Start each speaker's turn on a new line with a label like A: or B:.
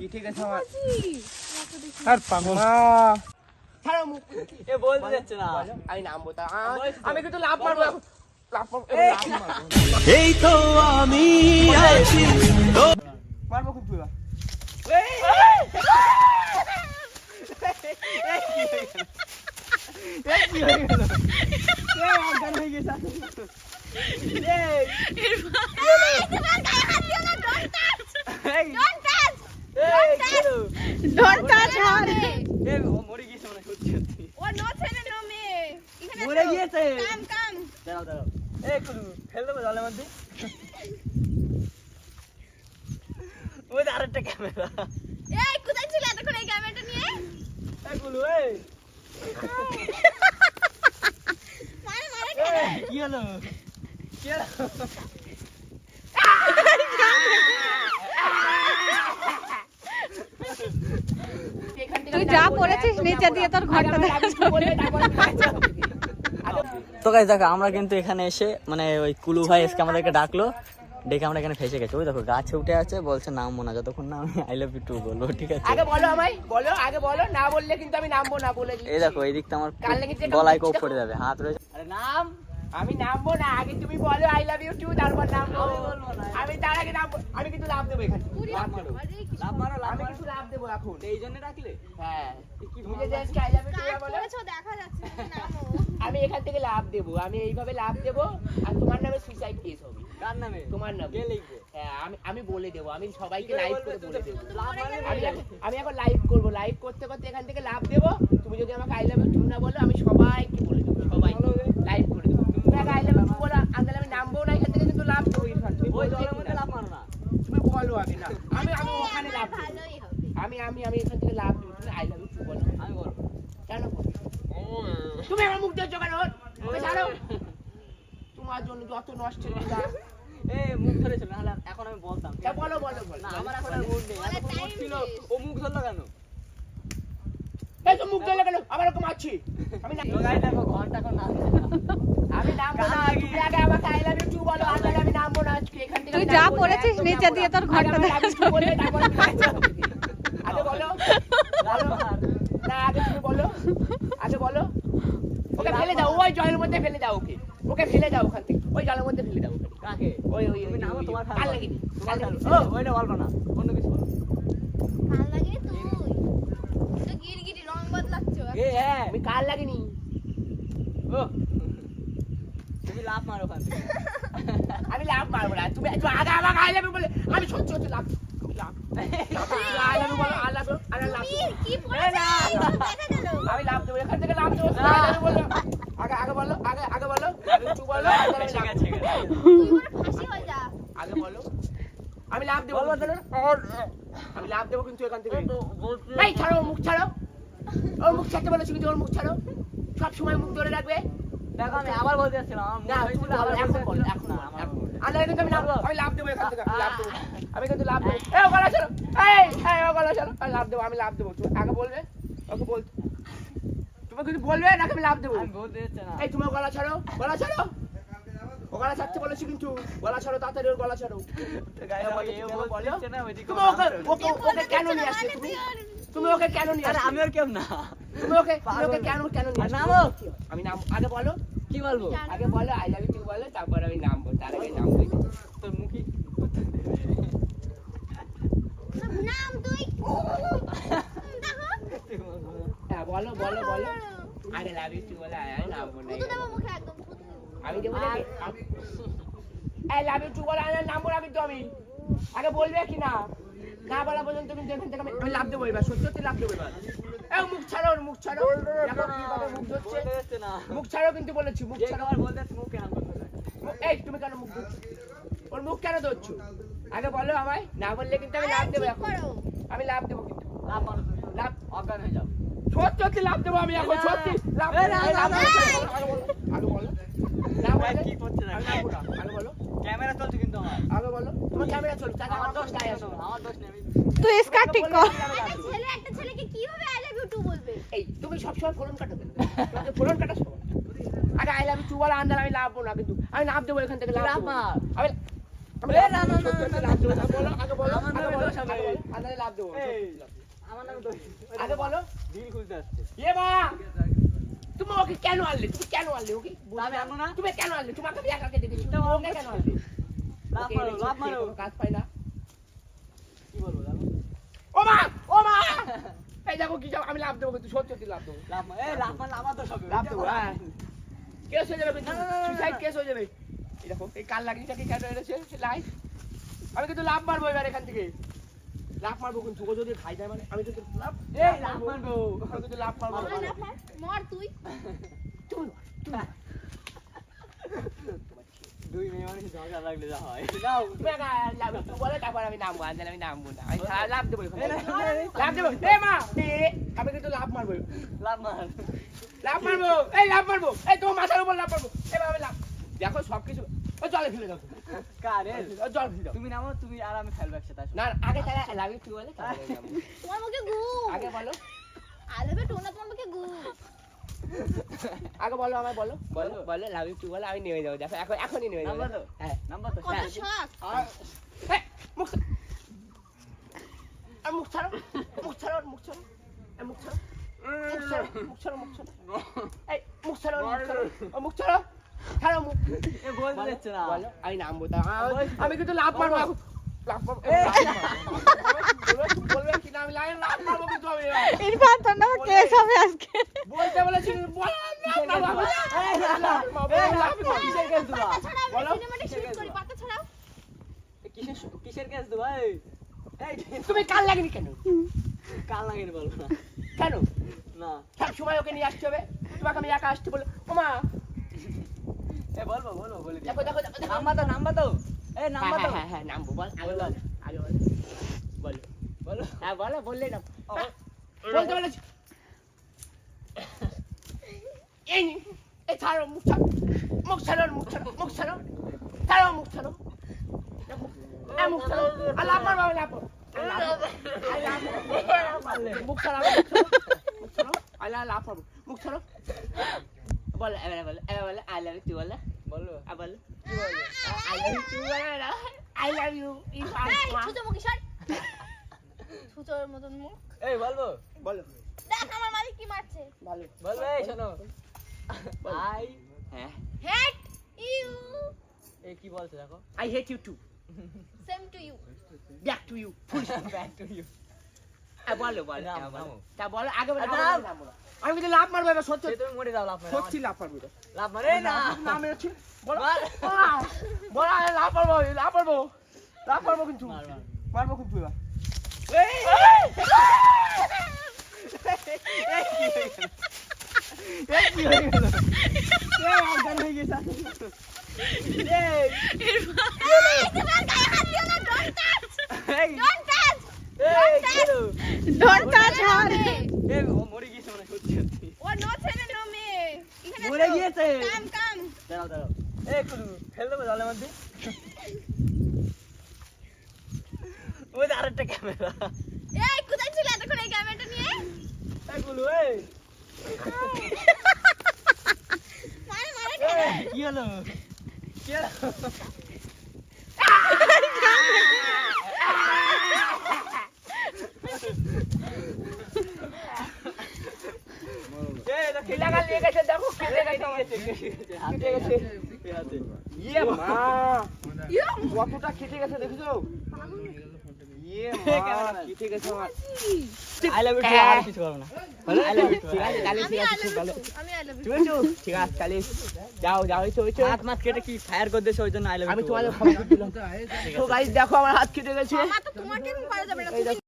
A: কি ঠিক আছে আমার আর পাগমা ছাড়ো মুখ এ বলতে যাচ্ছে না আমি নামবো তা আমি কিন্তু লাভ মারবো লাভ মারবো এই তো আমি আছি মারবো কিন্তু এবার কি হয়ে গেল অজ্ঞান হয়ে গেছে আরেকটা ক্যামেরা কোথায় ছিল এতক্ষণ এই ক্যামেরাটা নিয়ে কি হলো
B: তুই যা পড়েছিস নিচে দিয়ে তোর ঘরটা
C: তো গাইস দেখো আমরা কিন্তু এখানে এসে মানে ওই কুলু ভাই এসে আমাদেরকে ডাকলো, ডেকে আমরা এখানে ফেসে গেছি। ওই দেখো গাছে উঠে আছে, বলছে নামবো না যতক্ষণ না আমি আই লাভ ইউ টু বলবো। ঠিক আছে
A: আগে বলো আমায় বলো, আগে বলো, না বললে কিন্তু আমি নামবো না বলে দিচ্ছি।
C: এই দেখো এই দিকটা আমার গলায় কোপ পড়ে যাবে, হাত রয়েছে।
A: আরে নাম, আমি নামবো না, আগে তুমি বলো আই লাভ ইউ টু, তারপর নামবো। আমি তার আগে নামবো, আমি কিন্তু লাভ দেবো এখানে। লাভ মারো, লাভ মারো, আমি কিন্তু লাভ দেবো এখন। এই জন্য ডাকলে? হ্যাঁ, তুমি যে just I love you too বলেছো দেখা যাচ্ছে, নামো। আমি এখান থেকে লাভ দেবো, আমি এইভাবে লাভ দেবো, আর তোমার নামে সুইসাইড কেস হবে। কার নামে? তোমার নামে। কে লিখবে? হ্যাঁ, আমি বলে দেবো, আমি সবাইকে লাইভ করে বলে দেবো। আমি এখন লাইভ করবো, লাইভ করতে করতে এখান থেকে লাভ দেবো। তুমি যদি আমাকে আই লাভ ইউ টু না বলো, আমি সবাইকে বলে দেবো, সবাইকে লাইভ করে দেবো। তুমি আগে আই লাভ ইউ টু বলো, আন্দালে আমি নামবো না এখান থেকে, কিন্তু লাভ দেবো। ওই জলের মধ্যে লাভ মারো না, তুমি বলো আগে। না আমি ওখানে লাভ ভালোই হবে। আমি এখান থেকে লাভ দেবো, তুমি আই লাভ ইউ টু বলো। আমি বলবো কেন বলবো? তুমি আমার মুখ দিচ্ছ কেন? ওকে ছাড়ো, তোমার জন্য যত নষ্ট হয়ে যায়। এই মুখ ধরেছিল, নাহলে এখন আমি বলতাম। বলো বলো বলো। না আমার এখন আর মুড নেই, এখন মুড ছিল। ও মুখ ধরলো কেন? এই তো মুখ ধরলো কেন? আবার ওকে মারছি আমি। না গাই দেখো ঘন্টা কোন না, আমি নামবো না। তুমি আগে আমাকে আই লাভ ইউ টু বলো, আগে আমি নামবো না আজকে এখান থেকে।
B: তুই যা পড়েছিস নিচে দিয়ে তোর ঘরটা
A: বলবে, তারপর আগে বলো না, আগে তুমি বলো, আগে বলো। ওকে ফেলে দাও, ওই জলের মধ্যে ফেলে দাও, ওকে ফেলে দাও ওখান থেকে, ওই জলের মধ্যে ফেলে দাও। কাকে? ওই নামো তোমার কাল লাগেনি, কাল লাগেনি। ও ওইটা বলবো না, অন্য কিছু বলো। কাল লাগেনি তুই তো গিরগিরি রং বদলাচ্ছ। এ হ্যাঁ, আমি কাল লাগেনি। ও তুমি লাভ মারো ওখান থেকে। আমি লাভ মারবো না, তুমি আগে আমাকে আই লাভ ইউ বলে, আমি সত্যি সত্যি লাভ আই লাভ ইউ বলো, আই লাভ ইউ, আরে লাভ কি বলে না, আমি লাভ দেবো এখান থেকে, লাভ দেবো। আই লাভ ইউ বলো, আগে বলো, আগে বলো, তুই বলো, ঠিক আছে তুই বড় ফাঁসি হয়ে যা। আগে বলো, আমি লাভ দেবো, আমি লাভ দেবো কিন্তু এখান থেকে। এই ছাড়ো, মুখ ছাড়ো, ওর মুখ ছাড়তে বলেছি কিন্তু, ওর মুখ ছাড়ো, সব সময় মুখ ধরে রাখবে। দেখো আমি আবার বলতে যাচ্ছিলাম, না আবার এখন বল, এখন আরে কিন্তু আমি লাভ দেবো এখান থেকে, লাভ দেবো আমি কিন্তু, লাভ দেবো। এই গলা ছাড়ো, এই ও গলা ছাড়ো, আমি লাভ দেবো, আমি লাভ দেবো। তুমি আগে বলবে, ওকে বল, তুমি কিন্তু বলবে না আমি লাভ দেবো। আমি বলতে যাচ্ছি না। এই তুমি গলা ছাড়ো, গলা ছাড়ো, ও গলা ছাড়তে বলেছি কিন্তু, গলা ছাড়ো তাড়াতাড়ি, ওর গলা ছাড়ো। ওকে কেন নিয়ে আসছে তুমি? তুমি ওকে কেন নিয়ে আসছো? আমি আর কেউ না, তুমি ওকে কেন নিয়ে আসছো? নামো, আমি নাম আগে বলো, কি বলবো? আগে বলো আই লাভ ইউ টু বলো, তারপর আমি নামবো, তার আগে নামবো। তোর মুখি নাম তুই হ্যাঁ বলো বলো বলো, আগে লাভ ইউ টু বলো, আমি নামবো না। আমি দেবো না, আই লাভ ইউ টু বলো, আমি নামবো না কিন্তু। আমি আগে বলবে কি না, না বলা পর্যন্ত তুমি এখান থেকে আমি লাভ দেবো এবার, সত্যি সত্যি লাভ দেবো এবার। মুখ ছাড়ো, মুখ ছাড়ো, মুখ ধরছে, মুখ ছাড়ো কিন্তু বলেছি, মুখ ছাড়ো। এই তুমি কেন মুখ ধরছো? ওর মুখ কেন ধরছো? আগে বলো আমায়, না বললে কিন্তু আমি লাভ দেবো এখন, আমি লাভ দেবো কিন্তু। লাভ অজ্ঞান হয়ে যাও, সত্যি সত্যি লাভ দেবো আমি এখন, সত্যি লাভ। আগে বলো, না বলে কি করছে না, আগে বলো। ক্যামেরা চলছে কিন্তু আমার, আগে বলো। তোমার ক্যামেরা চলছে, আমার দোষ নাই, আমার দোষ নেই।
B: তুই স্কার্ট ঠিক কর।
D: একটা ছেলেকে কিভাবে আই লাভ ইউ টু বলবে?
A: এই তুমি সব সময় ফোন কাটো কেন? তুমি ফোন কাটো সব। আগে আই লাভ ইউ টু বলো, আন্দার আমি লাভ না কিন্তু, আমি লাভ দেবো এখান থেকে, লাভ মার। আমি আমি
C: এ, না, না, না, না,
A: লাভ দেবো না, বলো আগে বলো
C: আমার নামে
A: আগে বলো
C: দোষ হবে।
A: আগে বলো, আগে লাভ দেবো
C: আমার নামে তো
A: আগে বলো
C: ঢিল খুলতে আসছে।
A: এ মা তুমি ওকে কেন আনলে তুমি কেন আনলে ওকে
C: আমি আনবো না।
A: তুমি কেন আনলে তোমাকে বিয়ে কাকে দিবি তুমি ওকে কেন আনলে
C: লাভ
A: ওকে
C: মারো,
A: এনেছো,
C: লাভ মারো।
A: কোনো কাজ পাই না
C: কি বলবো জানো?
A: ও মা এই দেখো কি আমি লাভ দেবো কিন্তু সত্যি লাভ দেবো
C: লাভ মার, এই লাভ মারলে আমার দোষ হবে।
A: লাভ দেবো হ্যাঁ কেস হয়ে যাবে কিন্তু
C: না, না, না, না,
A: সুইসাইড কেস হয়ে যাবে এই দেখো এই কাল লাগিটা কি কেন এনেছে লাইট আমি কিন্তু লাভ মারবো এবার এখান থেকে লাভ মারবো কিন্তু ও যদি খাই যায় মানে আমি তো লাভ
C: এই লাভ মারবো।
A: আমি কিন্তু লাভ মারবো
D: মর না মর, মর তুই।
C: দুই মেয়ে মানুষ ঝগড়া লাগলে যা হয়। নাও।
A: তুমি একা লাভ তুই বলে তারপর আমি নামবো আনলে আমি নামবো না আমি সারা লাভ দেবো এখানে
C: এই না, না, না,
A: লাভ দেবো এ মা আমি কিন্তু লাভ মারবো
C: লাভ মার।
A: লাভ মারবো এই লাভ মারবো এই তোমার মাথার উপর লাভ মারবো এবার আমি লাভ দেখো সবকিছু ও জলে ফেলে দাও
C: কার এ?
A: ও জল ফেলে দাও
C: তুমি নামো, তুমি আর আমি খেলবো একসাথে আসো।
A: না আগে তাহলে লাভ ইউ বলে তারপরে নামবো।
D: তোমার মুখে গু।
A: আগে বলো
D: আই লাভ ইউ টু না, তোমার মুখে গু।
A: আগে বলো আমায় বলো বলো বলো লাভ ইউ বলো আমি নেমে যাবো দেখো এখন এখনই নেমে যাবো
C: নাম্বার তো?
A: হ্যাঁ
C: নাম্বার তো?
D: কত
C: হ্যাঁ।
D: শখ।
A: এই, মুখ ছাড়ো। আর মুখ ছাড়ো মুখ ছাড়ো মুখ ছাড়ো এই, মুখ ছাড়ো মুখ ছাড়ো মুখ ছাড়ো মুখ ছাড়ো এই মুখ ছাড়ো মুখ ছাড়ো ও, মুখ ছাড়ো ছাড়ো মুখ
C: এ বলতে দিচ্ছে না।
A: বলো আমি নামবো তা আমি কিন্তু লাভ মারবো এখন। লাভ মারবো বলবে কি না আমি লাভ মারবো কিন্তু আমি
B: ইরফান তোর নামে কেস হবে আজকে।
A: বলতে বলেছি বলো লাভ মারবো এই লাভ মারবো লাভ মারবো
C: কিসের কেস দেবা?
D: পাতা ছাড়াও,
A: বলো।
D: আমি সিনেমাটিক শুট করি, পাতা ছাড়াও।
C: কিসের কেস দেবা? এই
A: তুমি কাল লাগেনি কেন
C: কাল লাগেনি বলবো না।
A: কেন
C: না।
A: সব সময় ওকে নিয়ে আসতে হবে তোমাকে আমি একা আসতে বলে ওমা
C: এ বলবো বলো বলে দিই।
A: দেখো দেখো দেখো দেখো।
C: নাম্বার তো নাম্বার তো? এই নাম্বার তো?
A: হ্যাঁ নামবো বল আগে
C: বলো।
A: বল আগে বল বলো
C: বলো।
A: হ্যাঁ বলো বললেই না
C: ও,
A: বলতে বলেছি এই নি, এই ছাড়ো মুখ ছাড়ো মুখ ছাড়ো মুখ ছাড়ো মুখ ছাড়ো ছাড়ো মুখ ছাড়ো এই মুখ ছাড়ো আল্লাহ আমার বাবা লাভ মুখ ছাড়ো মুখ ছাড়ো আল্লাহ লাভ করবো মুখ ছাড়ো বল এবারে বল এবারে বল আই লাভ ইউ বল
C: বলো।
A: বল আই লাভ ইউ বল I love you if I
D: এই, ছুঁচো মুখে সর। ছুঁচোর মতন মুখ।
C: এই বলবো।
A: বলো
D: দেখ আমার মালিক কি মারছে।
A: ভালো
C: বলবো এই শোনো। আই
A: হ্যাঁ
D: হেট ইউ।
C: এই কি বলছে দেখো।
A: I hate you too
D: same to you.
A: Back to you
C: back to you.
A: বলো বলো
C: নাম,
A: হ্যাঁ, বলো।
C: নামো।
A: তা বলো আগে বলো
C: আচ্ছা,
A: আগে বলো, নাম বলো। আমি কিন্তু লাভ মারবো এবার সত্যি
C: এই তুমি মরে যাও লাভ মারো।
A: সত্যি লাভ মারবো এটা।
C: লাভ মারে না।
A: নাম এসেছি বলো
C: মার।
A: বলো আরে লাভ মারবো লাভ মারবো লাভ মারবো কিন্তু
C: মার, মার।
A: মারবো কিন্তু এবার
D: এই, তোমার গায়ে হাত দিও না, don't touch, don't touch,
C: এই কি হলো?
B: ডোন্ট টাচ হার।
C: এই ও মরে গিয়েছে মানে সত্যি সত্যি।
D: ও no ছেলে no মেয়ে, এখানে
C: মরে
D: এসো।
C: গিয়েছে।
D: কাম কাম।
C: দাঁড়াও দাঁড়াও। এই কুলু ফেল দেবো জলের মধ্যে। ওই যে আরেকটা ক্যামেরা।
D: এই কোথায় ছিল এতক্ষণ এই ক্যামেরাটা নিয়ে?
C: এই কুলু এই।
D: মারে মারে
C: এই, কি হলো? কি হলো? এই দেখো
A: কি লাগা লেগে গেছে দেখো কেটে গেছে আমার।
C: কেটে গেছে। এই হাতে।
A: ইয়ে মা কতটা কেটে গেছে দেখছো ইয়ে মা কেটে গেছে আমার
C: I love you too, আর কিছু করবো না। I love you too, I love you
A: তাহলে
D: আমি
A: ঠিক
D: I
A: আছে
D: love
A: ভালো
D: you, আমি I love you।
A: ঠিক আছে ঠিক আছে তাহলে যাও যাও এই তো
C: হাত মাত কেটে কি ফায়ার করে দিয়েছে ওই জন্য I love you
A: আমি
C: too
A: তোমাদের
C: বলো।
A: খবর দিলাম তো গাইস দেখো আমার হাত কেটে গেছে
D: আমার তো তোমাকে পারা যাবে না,
A: এই
D: তুমি